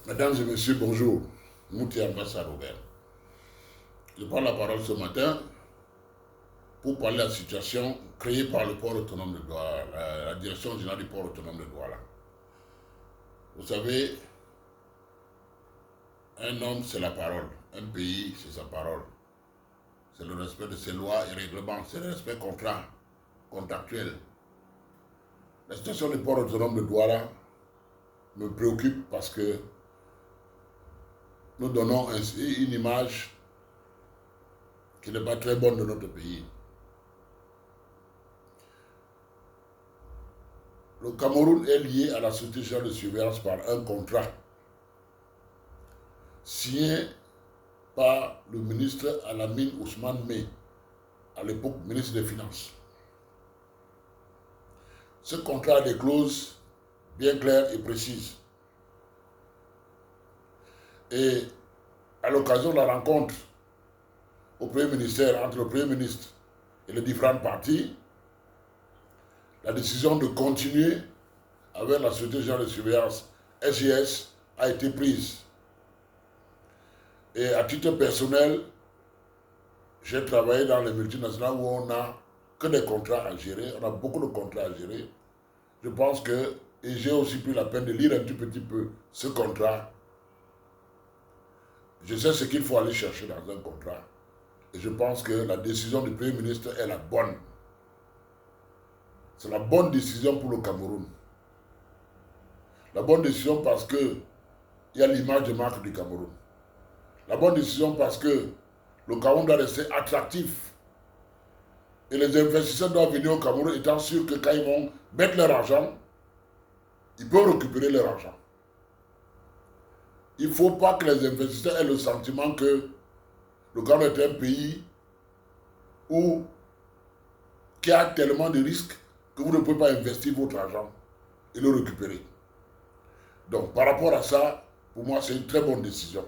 Mesdames et messieurs, bonjour. Mouti Ambassa Robert. Je prends la parole ce matin pour parler de la situation créée par le port autonome de Douala, la direction générale du port autonome de Douala. Vous savez, un homme, c'est la parole. Un pays, c'est sa parole. C'est le respect de ses lois et règlements. C'est le respect contractuel. La situation du port autonome de Douala me préoccupe parce que nous donnons ainsi une image qui n'est pas très bonne de notre pays. Le Cameroun est lié à la Société générale de surveillance par un contrat signé par le ministre Alamine Ousmane May, à l'époque ministre des Finances. Ce contrat a des clauses bien claires et précises. Et à l'occasion de la rencontre au Premier ministère, entre le Premier ministre et les différentes parties, la décision de continuer avec la Société générale de surveillance SGS a été prise. Et à titre personnel, j'ai travaillé dans les multinationales où on n'a que des contrats à gérer, on a beaucoup de contrats à gérer. Je pense que, et j'ai aussi pris la peine de lire un tout petit peu ce contrat. Je sais ce qu'il faut aller chercher dans un contrat. Et je pense que la décision du Premier ministre est la bonne. C'est la bonne décision pour le Cameroun. La bonne décision parce que il y a l'image de marque du Cameroun. La bonne décision parce que le Cameroun doit rester attractif. Et les investisseurs doivent venir au Cameroun étant sûrs que quand ils vont mettre leur argent, ils peuvent récupérer leur argent. Il ne faut pas que les investisseurs aient le sentiment que le Cameroun est un pays qui a tellement de risques que vous ne pouvez pas investir votre argent et le récupérer. Donc par rapport à ça, pour moi c'est une très bonne décision.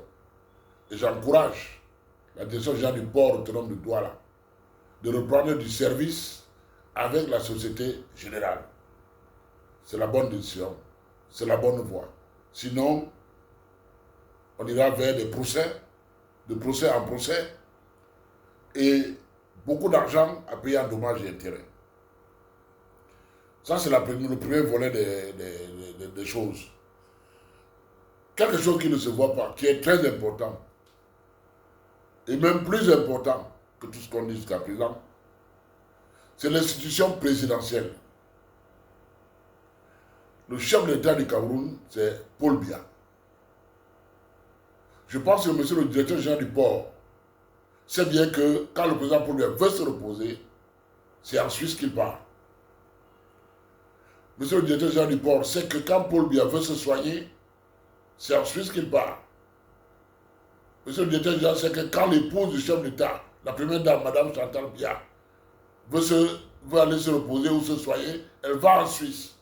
Et j'encourage la direction générale du port autonome de Douala de reprendre du service avec la Société Générale. C'est la bonne décision, c'est la bonne voie. Sinon, on ira vers des procès, de procès en procès, et beaucoup d'argent à payer en dommages et intérêts. Ça, c'est le premier volet des choses. Quelque chose qui ne se voit pas, qui est très important, et même plus important que tout ce qu'on dit jusqu'à présent, c'est l'institution présidentielle. Le chef de l'État du Cameroun, c'est Paul Biya. Je pense que monsieur le directeur général du port sait bien que quand le président Paul Biya veut se reposer, c'est en Suisse qu'il part. Monsieur le directeur général du port sait que quand Paul Biya veut se soigner, c'est en Suisse qu'il part. Monsieur le directeur général sait que quand l'épouse du chef d'État, la première dame, Madame Chantal Biya, veut aller se reposer ou se soigner, elle va en Suisse.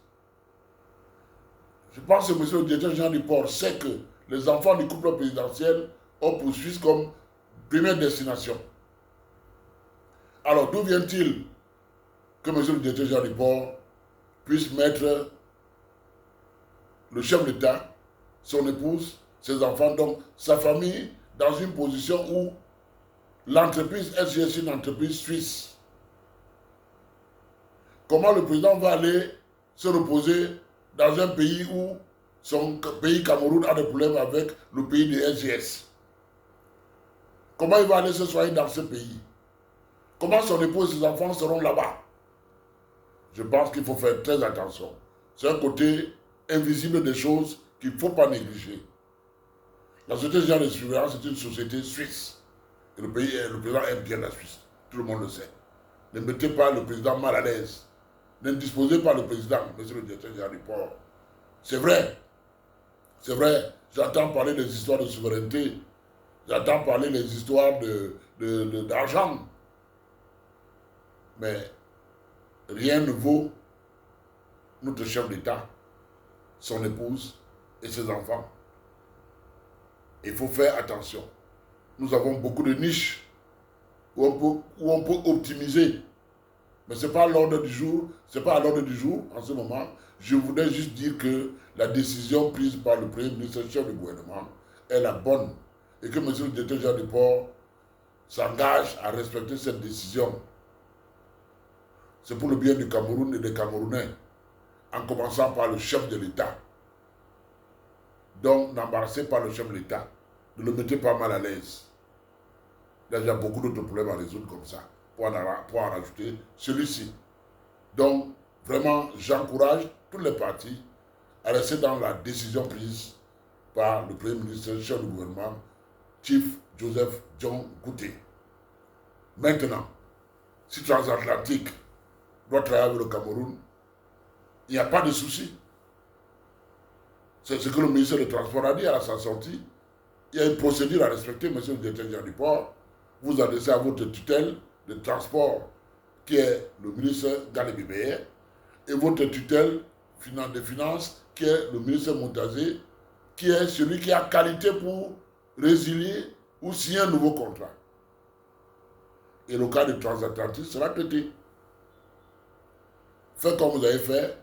Je pense que monsieur le directeur général du port sait que les enfants du couple présidentiel ont pour Suisse comme première destination. Alors d'où vient-il que monsieur le directeur général du port puisse mettre le chef d'État, son épouse, ses enfants, donc sa famille, dans une position où l'entreprise SGS est une entreprise suisse. Comment le président va aller se reposer dans un pays où son pays Cameroun a des problèmes avec le pays de SGS? Comment il va aller se soigner dans ce pays? Comment son épouse et ses enfants seront là-bas? Je pense qu'il faut faire très attention. C'est un côté invisible des choses qu'il ne faut pas négliger. La Société générale de surveillance est une société suisse. Et le président aime bien la Suisse. Tout le monde le sait. Ne mettez pas le président mal à l'aise. Ne disposez pas le président, monsieur le directeur général du port. C'est vrai. C'est vrai. J'entends parler des histoires de souveraineté. J'entends parler des histoires d'argent. Mais rien ne vaut notre chef d'État, son épouse et ses enfants. Il faut faire attention. Nous avons beaucoup de niches où on peut optimiser Mais ce n'est pas à l'ordre du jour, c'est pas à l'ordre du jour en ce moment. Je voudrais juste dire que la décision prise par le Premier ministre, chef du gouvernement, est la bonne. Et que M. le directeur général du port s'engage à respecter cette décision. C'est pour le bien du Cameroun et des Camerounais, en commençant par le chef de l'État. Donc, n'embarrassez pas le chef de l'État. Ne le mettez pas mal à l'aise. Il y a déjà beaucoup d'autres problèmes à résoudre comme ça, pour en rajouter celui-ci. Donc, vraiment, j'encourage tous les partis à rester dans la décision prise par le Premier ministre, chef du gouvernement, Chief Joseph John Kouté. Maintenant, si Transatlantique doit travailler avec le Cameroun, il n'y a pas de souci. C'est ce que le ministre des Transports a dit à sa sortie. Il y a une procédure à respecter, monsieur le directeur général du port. Vous adressez à votre tutelle de transport, qui est le ministre Galibi Beye, et votre tutelle des finances, qui est le ministre Moutazé, qui est celui qui a qualité pour résilier ou signer un nouveau contrat. Et le cas de transatlantique sera traité. Faites comme vous avez fait.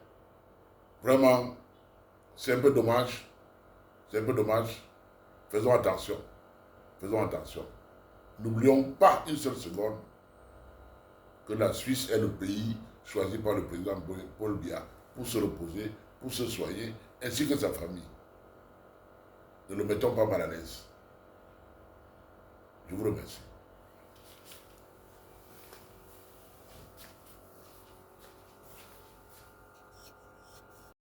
Vraiment, c'est un peu dommage. C'est un peu dommage. Faisons attention. Faisons attention. N'oublions pas une seule seconde que la Suisse est le pays choisi par le président Paul Biya pour se reposer, pour se soigner, ainsi que sa famille. Ne le mettons pas mal à l'aise. Je vous remercie.